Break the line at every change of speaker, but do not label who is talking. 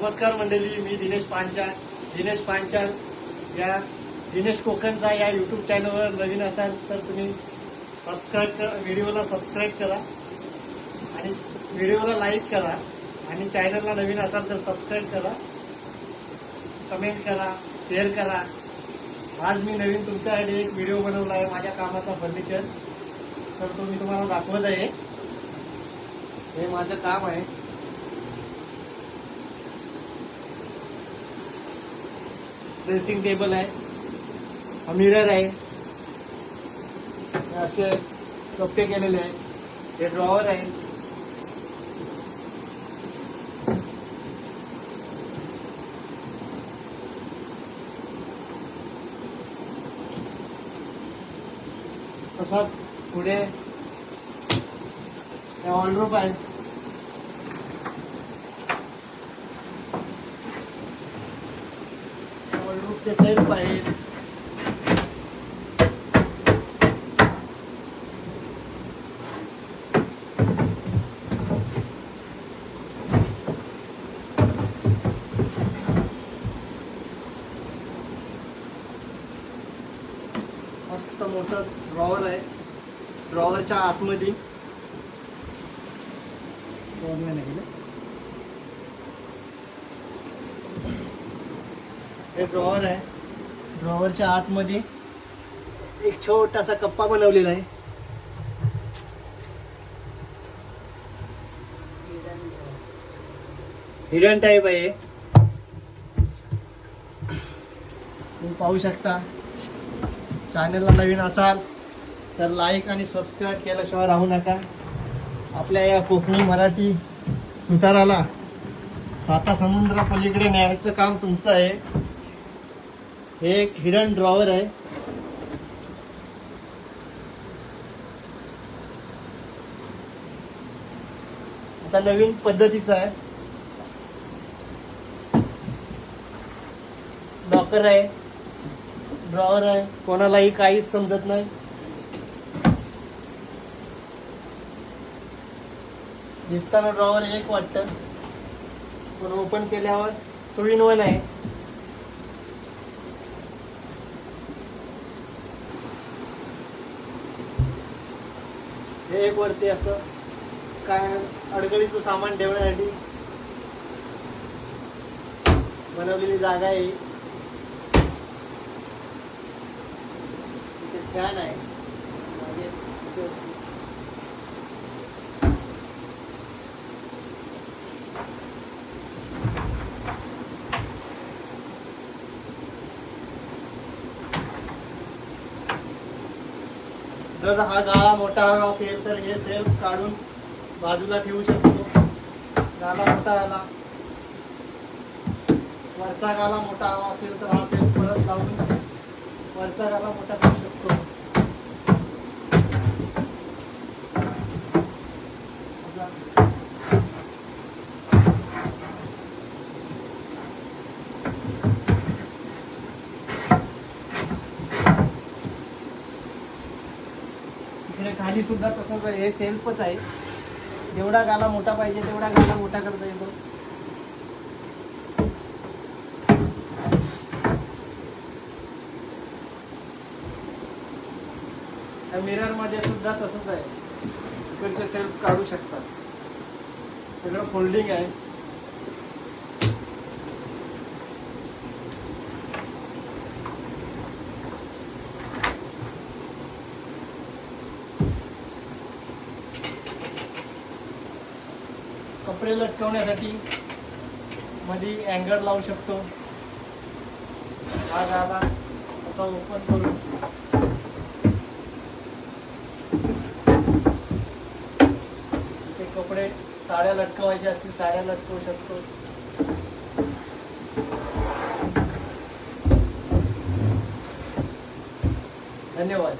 नमस्कार मंडळी, मी दिनेश पांचाल या दिनेश कोकणचा या यूट्यूब चॅनलवर नवीन असाल तर तुम्ही व्हिडिओला सबस्क्राईब करा आणि व्हिडिओला लाईक करा आणि चॅनलला नवीन असाल तर सबस्क्राईब करा, कमेंट करा, शेअर करा। आज मी नवीन तुमच्यासाठी एक व्हिडिओ बनवला आहे माझ्या कामाचा फर्निचर, तर तो मी तुम्हाला दाखवत आहे। हे माझं काम आहे। ड्रेसिंग टेबल आहे, मिरर आहे, असे कप्पे केलेले आहे, हे ड्रॉवर आहे, तसाच पुढे वॉर्डरोब आहे, वॉर्डरोबचे सेल्फ आहेत, मस्त मोठं ड्रॉवर आहे। ड्रॉवरच्या आतमध्ये हे ड्रॉवर आहे। ड्रॉवरच्या आतमध्ये एक छोटासा कप्पा बनवलेला आहे। हिडन टाईप आहे, तुम्ही पाहू शकता। चॅनलला नवीन असाल तर लाईक आणि सबस्क्राईब केल्याशिवाय राहू नका। आपल्या या कोकणी मराठी सुताराला साता समुद्रा पलीकडे न्यायचं काम तुमचं आहे। हे एक हिडन ड्रॉवर आहे। आता नवीन पद्धतीचं आहे, लॉकर आहे, ड्रॉवर आहे, कोणालाही काहीच समजत नाही। दिसताना ड्रॉवर एक वाटतं, पण ओपन केल्यावर 2-in-1 आहे। हे एक वरती असं काय अडगळीचं सामान ठेवण्यासाठी बनवलेली जागा आहे। इथे फॅन आहे, जर हा गाळा मोठा असेल तर हे सेल्फ काढून बाजूला ठेवू शकतो। गाला मोठा आला, वरचा गाला मोठा हवा असेल तर हा सेल्फ परत लावून वरचा गाला मोठा करू शकतो। इकडे खाली सुद्धा तसंच आहे, हे सेल्फच आहे। जेवढा गाला मोठा पाहिजे तेवढा गाला मोठा करता येतो। मिरर मध्ये सुद्धा तसंच आहे, इकडचे सेल्फ काढू शकतात। सगळं फोल्डिंग आहे। कपडे लटकवण्यासाठी मध्ये अँगर लावू शकतो। हा गाला असा ओपन करून इथे कपडे साड्या लटकवायचे असतील साड्या लटकवू शकतो। धन्यवाद।